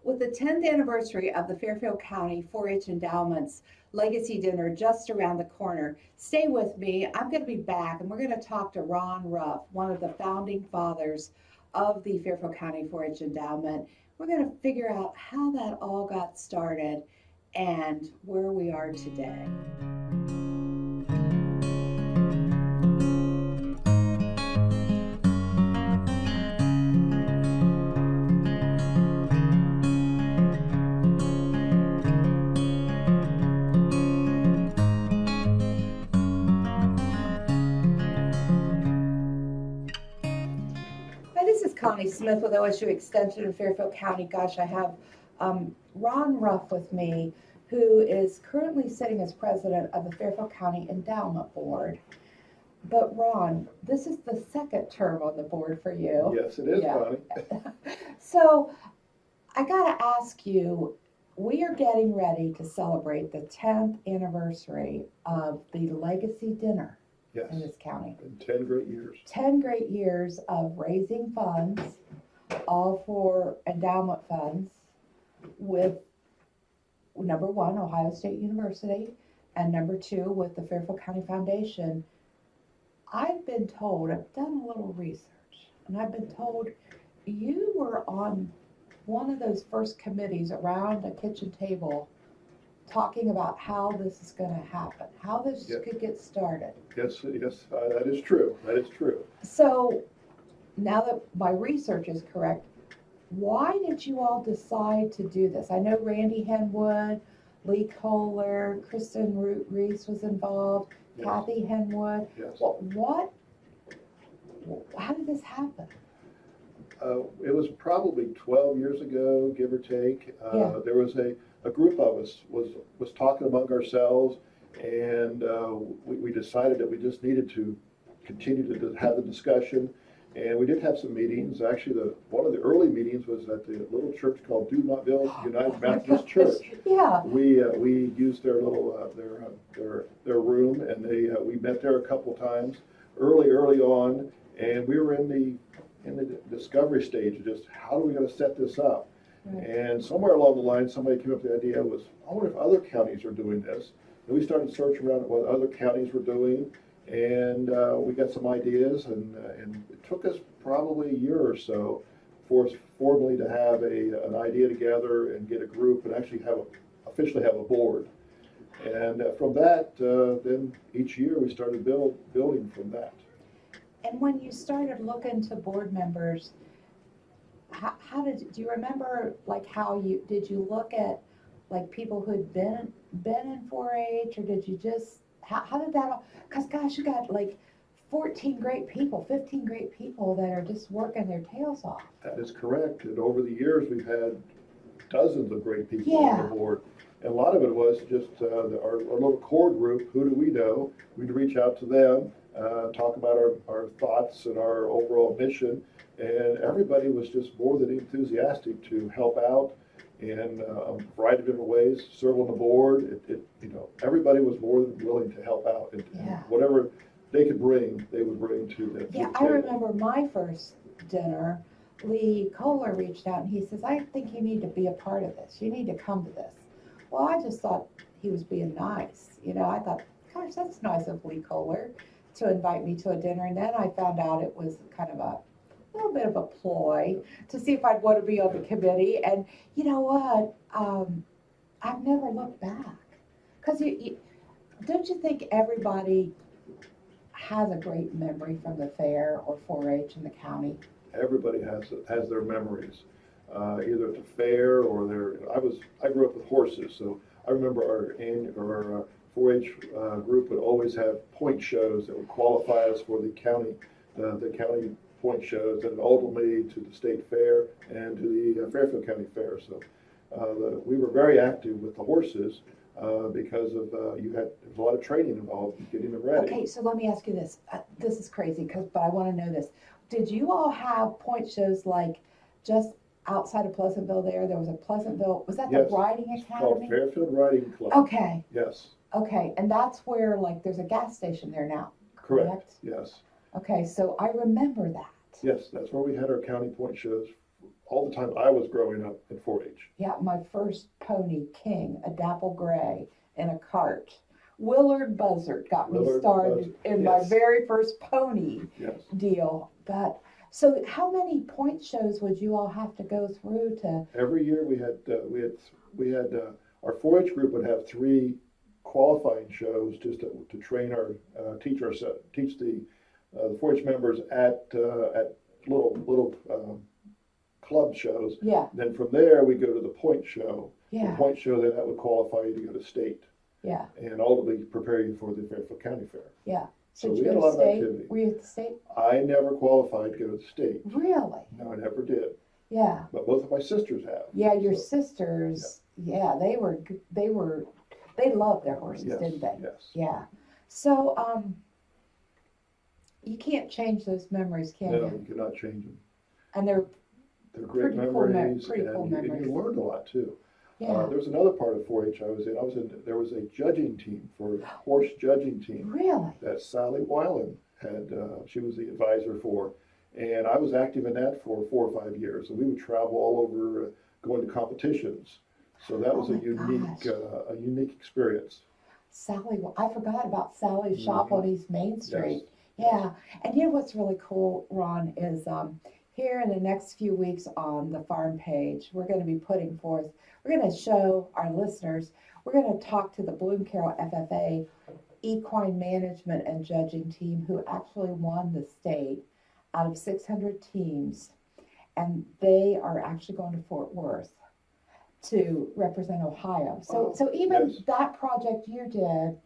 With the 10th anniversary of the Fairfield County 4-H Endowments Legacy Dinner just around the corner, stay with me. I'm going to be back and we're going to talk to Ron Ruff, one of the founding fathers of the Fairfield County 4-H Endowment. We're going to figure out how that all got started and where we are today. Hi, this is Connie Smith with OSU Extension in Fairfield County. Gosh, I have Ron Ruff with me, who is currently sitting as president of the Fairfield County Endowment Board. But Ron, this is the second term on the board for you. Yes, it is, Yeah. Connie. So I got to ask you, we are getting ready to celebrate the 10th anniversary of the Legacy Dinner Yes, in this county. in 10 great years. 10 great years of raising funds, all for endowment funds, with number one, Ohio State University, and number two, with the Fairfield County Foundation. I've been told, I've done a little research, and I've been told you were on one of those first committees around a kitchen table talking about how this is going to happen, how this Yes. could get started. Yes, that is true. That is true. So now that my research is correct, why did you all decide to do this? I know Randy Henwood, Lee Kohler, Kristen Reese was involved, Yes. Kathy Henwood. Yes. How did this happen? It was probably 12 years ago, give or take. Yeah. There was a group of us was talking among ourselves, and we decided that we just needed to continue to have the discussion. And we did have some meetings. Actually, one of the early meetings was at the little church called Dumontville United Methodist Church. Yeah. We used their little their room, and we met there a couple times early on, and we were in the discovery stage of just how are we going to set this up. Right. And somewhere along the line, somebody came up with the idea was, I wonder if other counties are doing this. And we started searching around at what other counties were doing, and we got some ideas, and it took us probably a year or so for us formally to have an idea together and get a group and actually officially have a board. And from that, then each year we started building from that. And when you started looking to board members, do you remember like did you look at like people who'd been in 4-H, or did you just, how did that all, because gosh, you got like 14 great people, 15 great people that are just working their tails off. That is correct. And over the years, we've had dozens of great people on the board. And a lot of it was just our little core group. Who do we know? We'd reach out to them, talk about our thoughts and our overall mission. And everybody was just more than enthusiastic to help out in a variety of different ways, serve on the board. Everybody was more than willing to help out. And whatever they could bring, they would bring to the table. I remember my first dinner, Lee Kohler reached out and he says, I think you need to be a part of this. You need to come to this. Well, I just thought he was being nice. I thought, gosh, that's nice of Lee Kohler to invite me to a dinner. And then I found out it was kind of a little bit of a ploy to see if I'd want to be on the committee. And you know what? I've never looked back. Because don't you think everybody has a great memory from the fair or 4-H in the county? Everybody has their memories, either at the fair or I grew up with horses, so I remember our 4-H group would always have point shows that would qualify us for the county point shows, and ultimately to the state fair and to the Fairfield County Fair. So we were very active with the horses because of there was a lot of training involved in getting them ready. Okay, so let me ask you this. This is crazy, but I want to know this. Did you all have point shows like just outside of Pleasantville there? There was a Pleasantville, was that the Riding Academy? It's called Fairfield Riding Club. Okay. Yes. Okay, and that's where like there's a gas station there now, correct? Yes. Okay, so I remember that. Yes, that's where we had our county point shows all the time I was growing up in 4-H. Yeah, my first pony, King, a dapple gray in a cart. Willard Buzzard got me Willard started Buzzard, in my yes. very first pony Yes. deal. But so, how many point shows would you all have to go through to? Every year we had our 4-H group would have 3 qualifying shows just to train teach the 4-H members at little club shows. Yeah, Then from there we go to the point show. The yeah, point show then that would qualify you to go to state yeah, and ultimately prepare you for the Fairfield County Fair. yeah. So Did we you had go a lot to of state? activity. Were you at the state? I never qualified to go to the state. Really? No, I never did. Yeah. But both of my sisters have. Yeah, your So, sisters. Yeah, they loved their horses, yes, didn't they? yes. Yeah. So, you can't change those memories, can No, you? you cannot change them. And they're, They're great Pretty cool memories, pretty cool and memories. you learned a lot too. yeah, There's another part of 4-H I was in. There was a judging team for horse judging team really? that Sally Weiland had. She was the advisor for, and I was active in that for 4 or 5 years. And we would travel all over, going to competitions. So that was Oh a my gosh. unique experience. Sally, I forgot about Sally's shop on East Main Street. Yes. Yeah, and you know what's really cool, Ron, is here in the next few weeks on the farm page, we're going to be putting forth, we're going to show our listeners, we're going to talk to the Bloom Carroll FFA equine management and judging team who actually won the state out of 600 teams, and they are actually going to Fort Worth to represent Ohio. So, Wow. so even Yes. that project you did,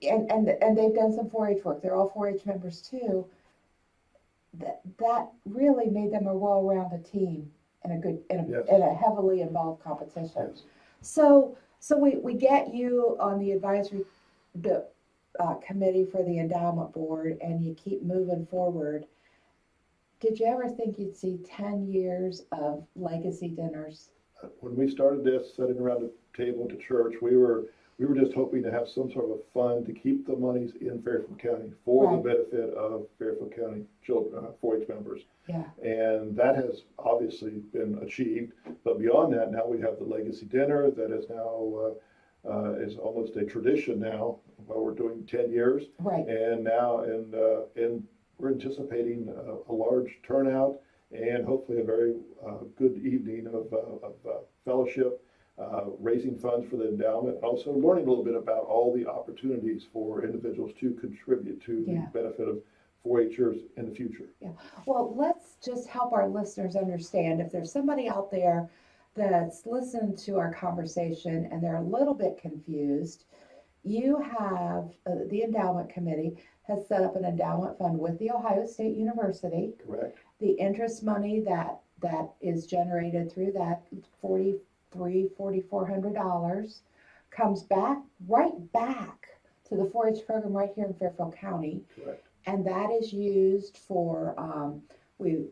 and they've done some 4-H work. They're all 4-H members too. That really made them a well-rounded team in Yes. a heavily involved competition. Yes. So we get you on the advisory committee for the Endowment Board, and you keep moving forward. Did you ever think you'd see 10 years of legacy dinners? When we started this, sitting around the table to church, we were just hoping to have some sort of a fund to keep the monies in Fairfield County for the Right. benefit of Fairfield County children, 4-H members. Yeah, And that has obviously been achieved. But beyond that, now we have the legacy dinner that is now is almost a tradition now. Well, we're doing 10 years, right. and now and we're anticipating a large turnout and hopefully a very good evening of fellowship, raising funds for the endowment, and also learning a little bit about all the opportunities for individuals to contribute to Yeah. the benefit of 4-Hers in the future. Well, let's just help our listeners understand if there's somebody out there that's listened to our conversation and they're a little bit confused. You have the endowment committee has set up an endowment fund with the Ohio State University. Correct. The interest money that is generated through that $4,400 comes right back to the 4-H program right here in Fairfield County. Correct. And that is used for,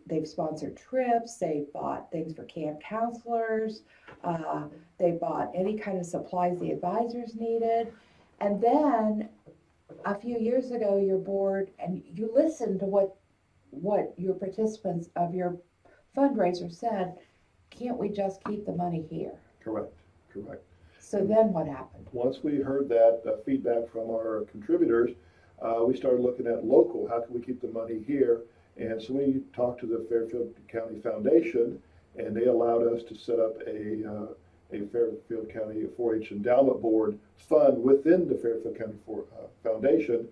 they've sponsored trips, they've bought things for camp counselors, they bought any kind of supplies the advisors needed. And then a few years ago, your board, and you listened to what your participants of your fundraiser said, can't we just keep the money here? Correct. Correct. So then what happened? Once we heard that feedback from our contributors, we started looking at local, how can we keep the money here? And so we talked to the Fairfield County Foundation, and they allowed us to set up a Fairfield County 4-H Endowment Board fund within the Fairfield County Foundation,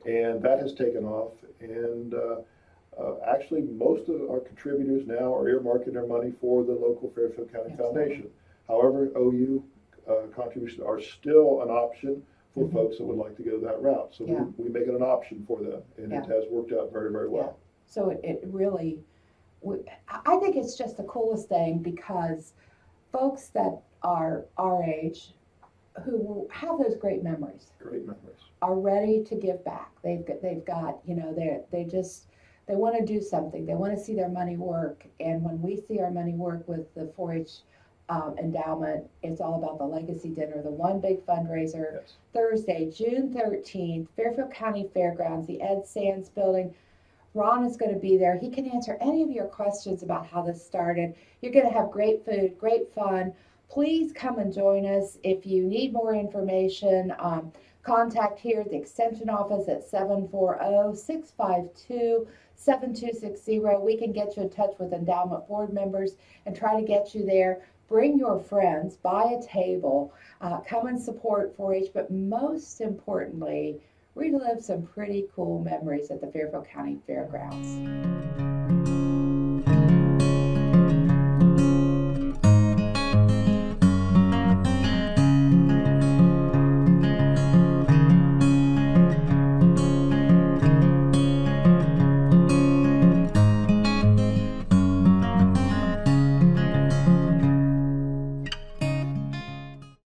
and that has taken off. And actually, most of our contributors now are earmarking their money for the local Fairfield County Foundation. However, OU contributions are still an option for folks that would like to go that route. So we make it an option for them, and it has worked out very, very well. So it really, I think it's just the coolest thing, because folks that are our age who have those great memories are ready to give back. They've got, you know, they want to do something. They want to see their money work. And when we see our money work with the 4-H endowment, it's all about the legacy dinner, the one big fundraiser. Thursday, June 13th, Fairfield County Fairgrounds, the Ed Sands building. Ron is going to be there. He can answer any of your questions about how this started. You're going to have great food, great fun. Please come and join us. If you need more information, contact here at the Extension office at 740-652-7260. We can get you in touch with Endowment Board members and try to get you there. Bring your friends, buy a table, come and support 4-H, but most importantly, relive some pretty cool memories at the Fairfield County Fairgrounds.